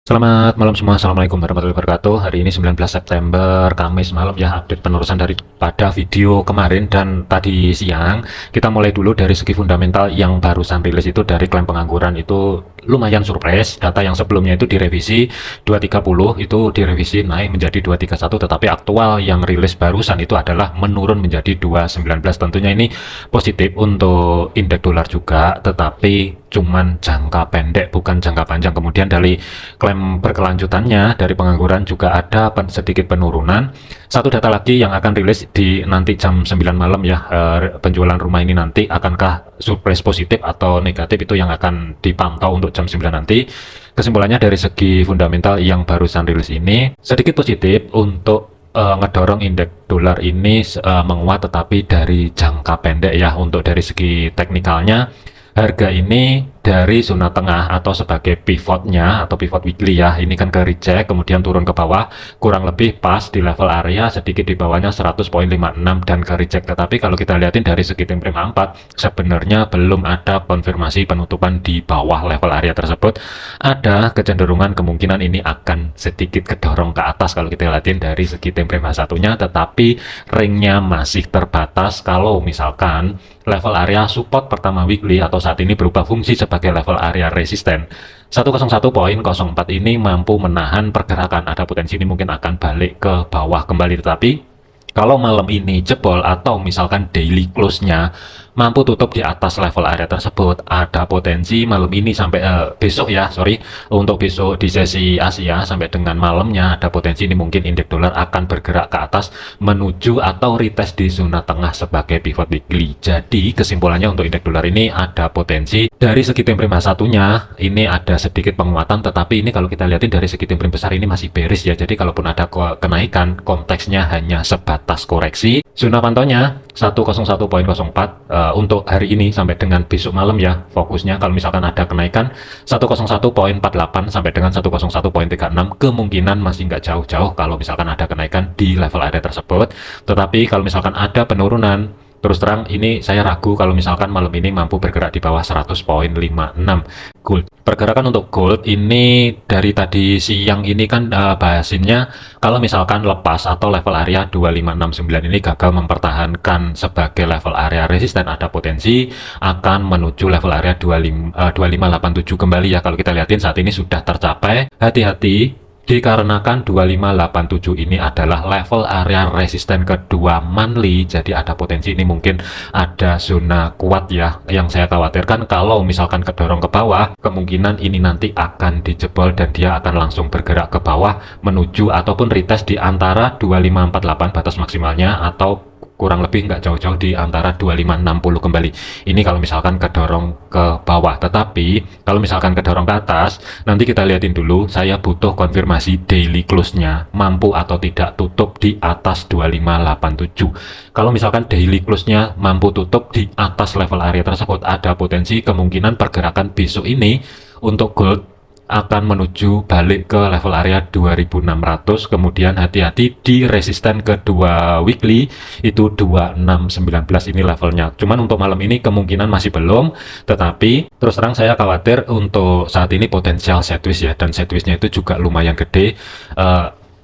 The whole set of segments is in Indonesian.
Selamat malam semua, Assalamualaikum warahmatullahi wabarakatuh. Hari ini 19 September, Kamis malam ya, update penerusan daripada video kemarin dan tadi siang. Kita mulai dulu dari segi fundamental yang barusan rilis itu dari klaim pengangguran itu lumayan surprise. Data yang sebelumnya itu direvisi 230, itu direvisi naik menjadi 231, tetapi aktual yang rilis barusan itu adalah menurun menjadi 219. Tentunya ini positif untuk indeks dolar juga, tetapi cuman jangka pendek bukan jangka panjang. Kemudian dari klaim berkelanjutannya dari pengangguran juga ada sedikit penurunan. Satu data lagi yang akan rilis di nanti jam 9 malam ya, penjualan rumah ini nanti akankah surprise positif atau negatif, itu yang akan dipantau untuk jam 9 nanti. Kesimpulannya dari segi fundamental yang barusan rilis ini sedikit positif untuk ngedorong indeks dolar ini menguat, tetapi dari jangka pendek ya. Untuk dari segi teknikalnya, harga ini dari zona tengah atau sebagai pivotnya atau pivot weekly ya, ini kan ke reject kemudian turun ke bawah, kurang lebih pas di level area sedikit di bawahnya 100.56 dan ke reject. Tetapi kalau kita lihatin dari segi time frame 4 sebenarnya belum ada konfirmasi penutupan di bawah level area tersebut. Ada kecenderungan kemungkinan ini akan sedikit kedorong ke atas kalau kita lihatin dari segi time frame H1-nya, tetapi ringnya masih terbatas. Kalau misalkan level area support pertama weekly atau saat ini berubah fungsi sebagai level area resisten 101.04 ini mampu menahan pergerakan, ada potensi ini mungkin akan balik ke bawah kembali. Tetapi kalau malam ini jebol atau misalkan daily close-nya mampu tutup di atas level area tersebut, ada potensi malam ini sampai besok ya, untuk besok di sesi Asia sampai dengan malamnya ada potensi ini mungkin indeks dolar akan bergerak ke atas menuju atau retest di zona tengah sebagai pivot weekly. Jadi kesimpulannya untuk indeks dolar ini ada potensi dari segi time frame satunya ini ada sedikit penguatan, tetapi ini kalau kita lihatin dari segi time frame besar ini masih bearish ya. Jadi kalaupun ada kenaikan konteksnya hanya sebatas koreksi. Zona pantaunya 101.04 untuk hari ini sampai dengan besok malam ya. Fokusnya kalau misalkan ada kenaikan 101.48 sampai dengan 101.36, kemungkinan masih nggak jauh-jauh kalau misalkan ada kenaikan di level area tersebut. Tetapi kalau misalkan ada penurunan, terus terang ini saya ragu kalau misalkan malam ini mampu bergerak di bawah 100.56. Gold. Pergerakan untuk gold ini dari tadi siang ini kan bahasinnya kalau misalkan lepas atau level area 2569 ini gagal mempertahankan sebagai level area resisten, ada potensi akan menuju level area 2587 kembali ya. Kalau kita lihatin saat ini sudah tercapai, hati-hati dikarenakan 2587 ini adalah level area resisten kedua monthly, jadi ada potensi ini mungkin ada zona kuat ya. Yang saya khawatirkan kalau misalkan kedorong ke bawah, kemungkinan ini nanti akan dijebol dan dia akan langsung bergerak ke bawah menuju ataupun retest di antara 2548 batas maksimalnya, atau kurang lebih nggak jauh-jauh di antara 2560 kembali. Ini kalau misalkan kedorong ke bawah. Tetapi kalau misalkan kedorong ke atas, nanti kita lihatin dulu, saya butuh konfirmasi daily close-nya mampu atau tidak tutup di atas 2587. Kalau misalkan daily close-nya mampu tutup di atas level area tersebut, ada potensi kemungkinan pergerakan besok ini untuk gold akan menuju balik ke level area 2600. Kemudian hati-hati di resisten kedua weekly itu 2619 ini levelnya. Cuman untuk malam ini kemungkinan masih belum, tetapi terus terang saya khawatir untuk saat ini potensial sideways ya, dan sideways-nya itu juga lumayan gede.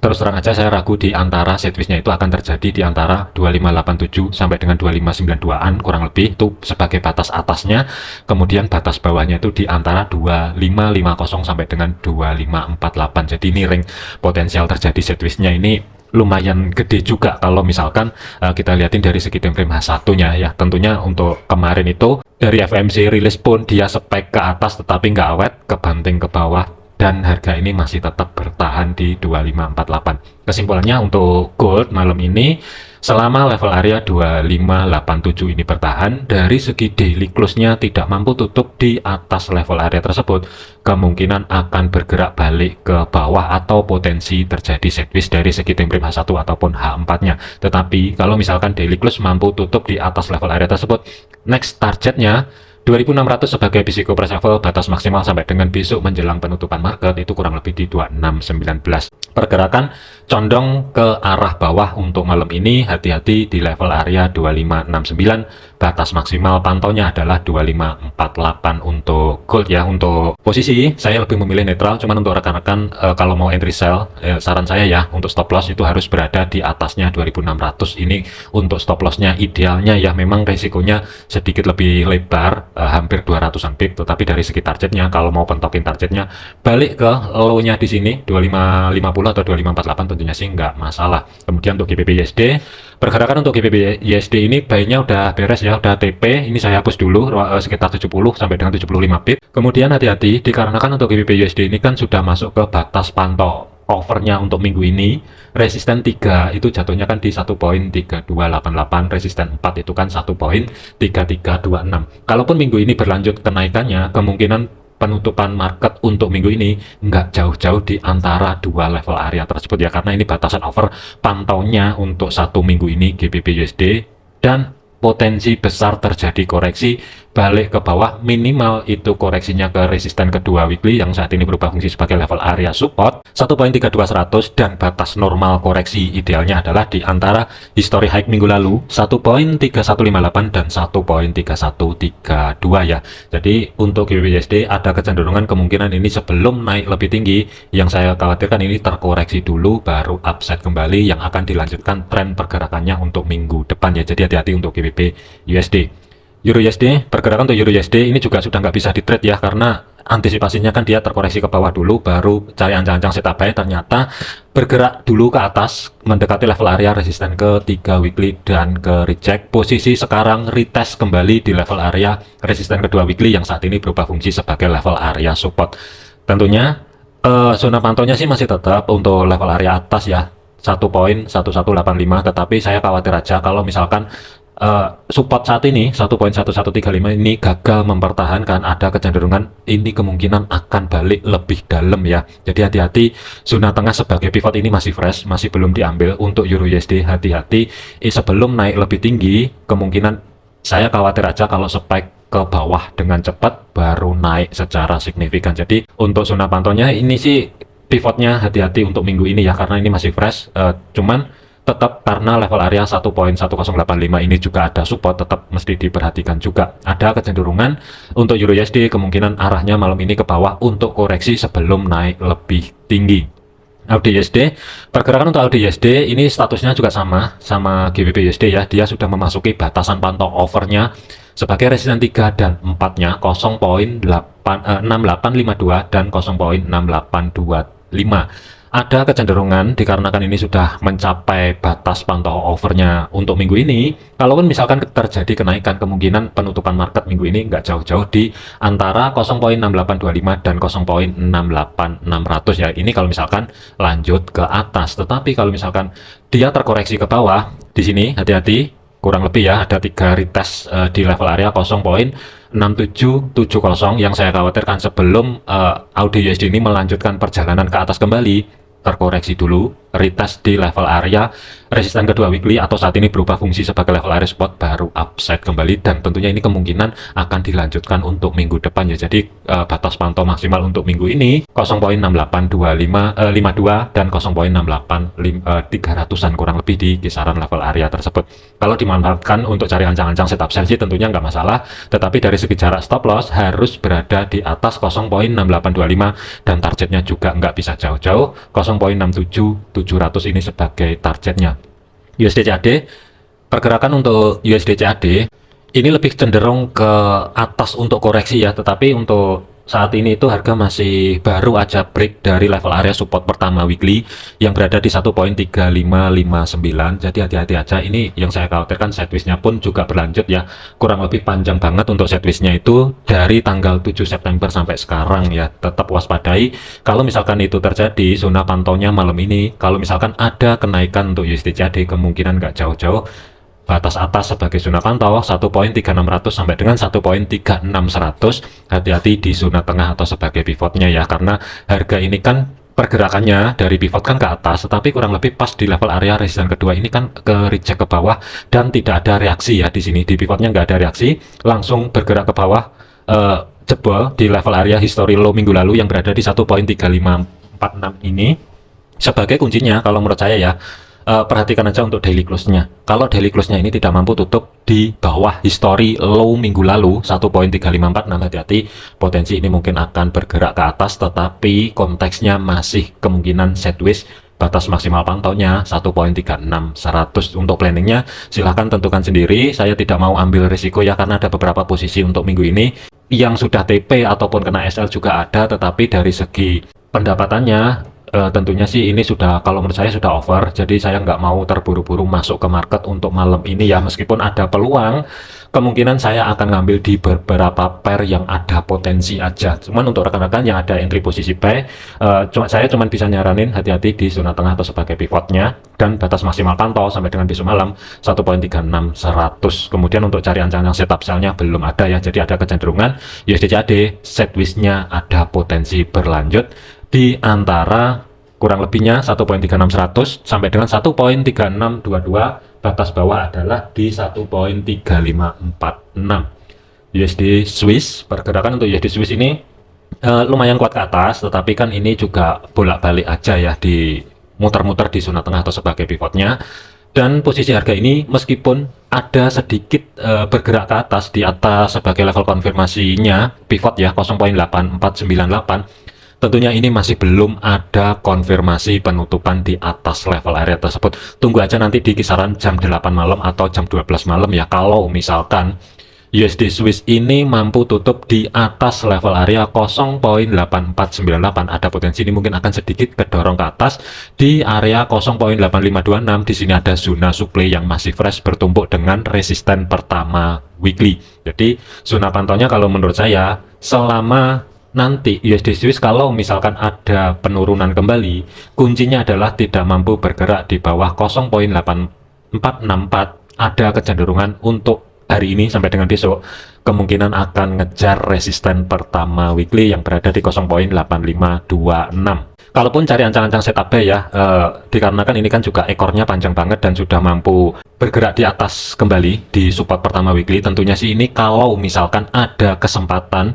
Terus terang aja saya ragu di antara sideways-nya itu akan terjadi di antara 2587 sampai dengan 2592-an kurang lebih, itu sebagai batas atasnya. Kemudian batas bawahnya itu di antara 2550 sampai dengan 2548. Jadi ini ring potensial terjadi sideways-nya ini lumayan gede juga kalau misalkan kita lihatin dari segi time frame H1-nya ya. Tentunya untuk kemarin itu dari FMC rilis pun dia spek ke atas tetapi nggak awet, kebanting ke bawah, dan harga ini masih tetap bertahan di 2548. Kesimpulannya untuk gold malam ini, selama level area 2587 ini bertahan, dari segi daily close-nya tidak mampu tutup di atas level area tersebut, kemungkinan akan bergerak balik ke bawah atau potensi terjadi sideways dari segi time frame H1 ataupun H4-nya. Tetapi kalau misalkan daily close mampu tutup di atas level area tersebut, next targetnya 2600 sebagai physical price level batas maksimal sampai dengan besok menjelang penutupan market itu kurang lebih di 2619. Pergerakan condong ke arah bawah untuk malam ini, hati-hati di level area 2569 batas maksimal pantaunya adalah 2548 untuk gold ya. Untuk posisi saya lebih memilih netral, cuman untuk rekan-rekan kalau mau entry sell, saran saya ya untuk stop loss itu harus berada di atasnya 2600. Ini untuk stop lossnya idealnya ya, memang resikonya sedikit lebih lebar, hampir 200-an pip, tetapi dari segi targetnya kalau mau pentokin targetnya balik ke low-nya di sini 2550 atau 2548 tentunya sih nggak masalah. Kemudian untuk GBP USD, pergerakan untuk GBP USD ini baiknya udah beres ya, udah TP. Ini saya hapus dulu sekitar 70 sampai dengan 75 pip. Kemudian hati-hati dikarenakan untuk GBP USD ini kan sudah masuk ke batas pantau overnya untuk minggu ini. Resisten 3 itu jatuhnya kan di 1.3288, resisten 4 itu kan 1.3326. Kalaupun minggu ini berlanjut kenaikannya, kemungkinan penutupan market untuk minggu ini nggak jauh-jauh di antara dua level area tersebut ya, karena ini batasan over pantaunya untuk satu minggu ini GBP USD, dan potensi besar terjadi koreksi balik ke bawah, minimal itu koreksinya ke resisten kedua weekly yang saat ini berubah fungsi sebagai level area support 1.32100, dan batas normal koreksi idealnya adalah di antara history high minggu lalu 1.3158 dan 1.3132 ya. Jadi untuk GBP ada kecenderungan kemungkinan ini sebelum naik lebih tinggi, yang saya khawatirkan ini terkoreksi dulu baru upside kembali yang akan dilanjutkan tren pergerakannya untuk minggu depan ya. Jadi hati-hati untuk GBP USD. Euro USD, pergerakan untuk Euro USD ini juga sudah nggak bisa di trade ya, karena antisipasinya kan dia terkoreksi ke bawah dulu baru cari ancang-ancang setup buy, ternyata bergerak dulu ke atas mendekati level area resisten ke 3 weekly dan ke reject. Posisi sekarang retest kembali di level area resisten kedua weekly yang saat ini berubah fungsi sebagai level area support. Tentunya zona pantaunya sih masih tetap untuk level area atas ya 1.1185, tetapi saya khawatir aja kalau misalkan support saat ini 1.1135 ini gagal mempertahankan, ada kecenderungan ini kemungkinan akan balik lebih dalam ya. Jadi hati-hati, zona tengah sebagai pivot ini masih fresh, masih belum diambil. Untuk Euro USD hati-hati, sebelum naik lebih tinggi kemungkinan saya khawatir aja kalau spike ke bawah dengan cepat baru naik secara signifikan. Jadi untuk zona pantaunya ini sih pivotnya hati-hati untuk minggu ini ya, karena ini masih fresh, cuman tetap karena level area 1.1085 ini juga ada support, tetap mesti diperhatikan juga. Ada kecenderungan untuk Euro USD kemungkinan arahnya malam ini ke bawah untuk koreksi sebelum naik lebih tinggi. AUD USD, pergerakan untuk AUD USD ini statusnya juga sama GBP USD ya, dia sudah memasuki batasan pantau overnya sebagai resisten 3 dan 4-nya 0.6852 dan 0.6825. Ada kecenderungan dikarenakan ini sudah mencapai batas pantau overnya untuk minggu ini. Kalaupun misalkan terjadi kenaikan, kemungkinan penutupan market minggu ini nggak jauh-jauh di antara 0.6825 dan 0.68600 ya. Ini kalau misalkan lanjut ke atas. Tetapi kalau misalkan dia terkoreksi ke bawah, di sini hati-hati, kurang lebih ya ada 3 retest di level area 0.6770 yang saya khawatirkan sebelum AUD USD ini melanjutkan perjalanan ke atas kembali, terkoreksi dulu, retest di level area resisten kedua weekly atau saat ini berubah fungsi sebagai level area support baru upside kembali, dan tentunya ini kemungkinan akan dilanjutkan untuk minggu depan ya. Jadi batas pantau maksimal untuk minggu ini 0.6852 dan 0.68300an kurang lebih di kisaran level area tersebut. Kalau dimanfaatkan untuk cari ancang-ancang setup sell sih tentunya nggak masalah, tetapi dari segi jarak stop loss harus berada di atas 0.6825 dan targetnya juga nggak bisa jauh-jauh 0.67700 ini sebagai targetnya. USD CAD, pergerakan untuk USD CAD ini lebih cenderung ke atas untuk koreksi ya, tetapi untuk saat ini itu harga masih baru aja break dari level area support pertama weekly yang berada di 1.3559. Jadi hati-hati aja, ini yang saya khawatirkan sideways-nya pun juga berlanjut ya, kurang lebih panjang banget untuk sideways-nya itu dari tanggal 7 September sampai sekarang ya. Tetap waspadai kalau misalkan itu terjadi. Zona pantaunya malam ini kalau misalkan ada kenaikan untuk USD CAD kemungkinan nggak jauh-jauh batas atas sebagai zona pantau 1.3600 sampai dengan 1.3600. Hati-hati di zona tengah atau sebagai pivotnya ya, karena harga ini kan pergerakannya dari pivot kan ke atas, tetapi kurang lebih pas di level area resisten kedua ini kan ke reject ke bawah dan tidak ada reaksi ya. Di sini di pivotnya nggak ada reaksi, langsung bergerak ke bawah, jebol di level area history low minggu lalu yang berada di 1.3546 ini sebagai kuncinya kalau menurut saya ya. perhatikan aja untuk daily close-nya. Kalau daily close-nya ini tidak mampu tutup di bawah history low minggu lalu 1.354, hati-hati, potensi ini mungkin akan bergerak ke atas, tetapi konteksnya masih kemungkinan sideways. Batas maksimal pantaunya 1.36. Untuk planningnya silahkan tentukan sendiri. Saya tidak mau ambil risiko ya, karena ada beberapa posisi untuk minggu ini yang sudah TP ataupun kena SL juga ada, tetapi dari segi pendapatannya tentunya sih ini sudah, kalau menurut saya sudah over. Jadi saya nggak mau terburu-buru masuk ke market untuk malam ini ya, meskipun ada peluang, kemungkinan saya akan ngambil di beberapa pair yang ada potensi aja. Cuman untuk rekan-rekan yang ada entry posisi buy, saya cuma bisa nyaranin hati-hati di zona tengah atau sebagai pivotnya, dan batas maksimal pantau sampai dengan besok malam 1.36. Kemudian untuk cari ancang-ancang setup sell-nya belum ada ya, jadi ada kecenderungan USD/CAD sideways-nya ada potensi berlanjut di antara kurang lebihnya 1.36 sampai dengan 1.3622. Batas bawah adalah di 1.3546. USD Swiss, pergerakan untuk USD Swiss ini lumayan kuat ke atas, tetapi kan ini juga bolak-balik aja ya, di muter-muter di zona tengah atau sebagai pivotnya. Dan posisi harga ini meskipun ada sedikit bergerak ke atas di atas sebagai level konfirmasinya pivot ya 0.8498, tentunya ini masih belum ada konfirmasi penutupan di atas level area tersebut. Tunggu aja nanti di kisaran jam 8 malam atau jam 12 malam ya. Kalau misalkan USD Swiss ini mampu tutup di atas level area 0.8498, ada potensi ini mungkin akan sedikit kedorong ke atas di area 0.8526. Di sini ada zona supply yang masih fresh bertumpuk dengan resisten pertama weekly. Jadi zona pantaunya kalau menurut saya, selama nanti USD Swiss kalau misalkan ada penurunan kembali, kuncinya adalah tidak mampu bergerak di bawah 0.8464, ada kecenderungan untuk hari ini sampai dengan besok kemungkinan akan ngejar resisten pertama weekly yang berada di 0.8526. Kalaupun cari ancang-ancang setup buy ya, dikarenakan ini kan juga ekornya panjang banget dan sudah mampu bergerak di atas kembali di support pertama weekly, tentunya sih ini kalau misalkan ada kesempatan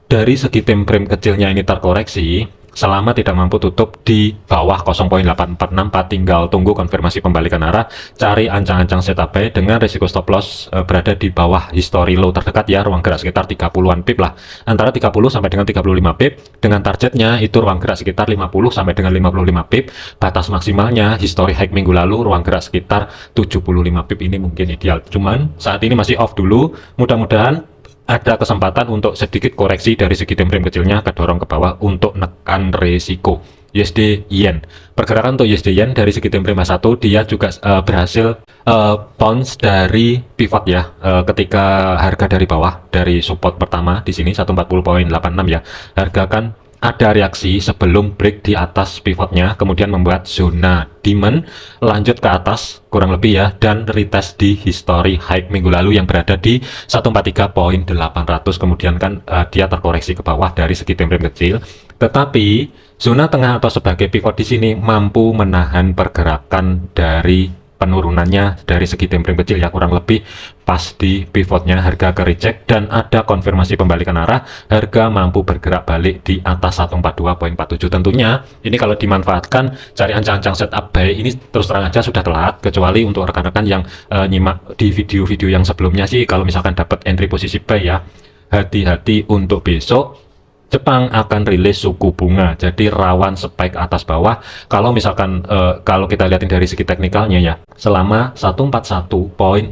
dari segi time frame kecilnya ini terkoreksi, selama tidak mampu tutup di bawah 0.8464, tinggal tunggu konfirmasi pembalikan arah, cari ancang-ancang setup buy dengan risiko stop loss berada di bawah history low terdekat ya, ruang gerak sekitar 30-an pip lah, antara 30 sampai dengan 35 pip, dengan targetnya itu ruang gerak sekitar 50 sampai dengan 55 pip, batas maksimalnya history high minggu lalu ruang gerak sekitar 75 pip, ini mungkin ideal. Cuman saat ini masih off dulu, mudah-mudahan ada kesempatan untuk sedikit koreksi dari segi time frame kecilnya kedorong ke bawah untuk nekan resiko. USD Yen, pergerakan untuk USD Yen dari segi time frame 1 dia juga berhasil bounce dari pivot ya, ketika harga dari bawah dari support pertama di sini 140.86 ya, harga kan ada reaksi sebelum break di atas pivotnya, kemudian membuat zona demand lanjut ke atas kurang lebih ya, dan retest di history high minggu lalu yang berada di 143.800, kemudian kan dia terkoreksi ke bawah dari segi time frame kecil, tetapi zona tengah atau sebagai pivot di sini mampu menahan pergerakan dari penurunannya dari segi time frame kecil ya, kurang lebih pas di pivotnya harga ke reject dan ada konfirmasi pembalikan arah, harga mampu bergerak balik di atas 142.47. tentunya ini kalau dimanfaatkan cari ancang-ancang setup buy ini terus terang aja sudah telat, kecuali untuk rekan-rekan yang nyimak di video-video yang sebelumnya sih, kalau misalkan dapat entry posisi buy ya, hati-hati untuk besok Jepang akan rilis suku bunga, jadi rawan spike atas bawah. Kalau misalkan kalau kita lihatin dari segi teknikalnya ya, selama 141.600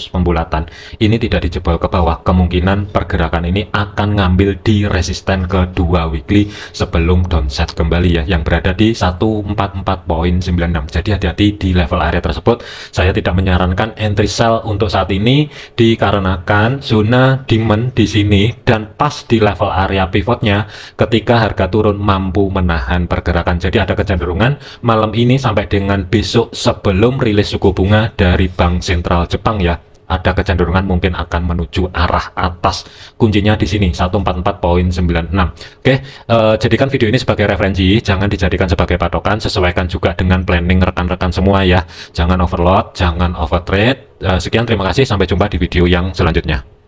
pembulatan ini tidak dijebol ke bawah, kemungkinan pergerakan ini akan ngambil di resisten kedua weekly sebelum downset kembali ya, yang berada di 144.96. Jadi hati-hati di level area tersebut. Saya tidak menyarankan entry sell untuk saat ini dikarenakan zona demand di sini dan pas di level area pivotnya, ketika harga turun mampu menahan pergerakan. Jadi ada kecenderungan malam ini sampai dengan besok sebelum rilis suku bunga dari Bank Sentral Jepang ya, ada kecenderungan mungkin akan menuju arah atas. Kuncinya di sini 144.96. Oke, jadikan video ini sebagai referensi, jangan dijadikan sebagai patokan, sesuaikan juga dengan planning rekan-rekan semua ya. Jangan overload, jangan overtrade. Sekian, terima kasih, sampai jumpa di video yang selanjutnya.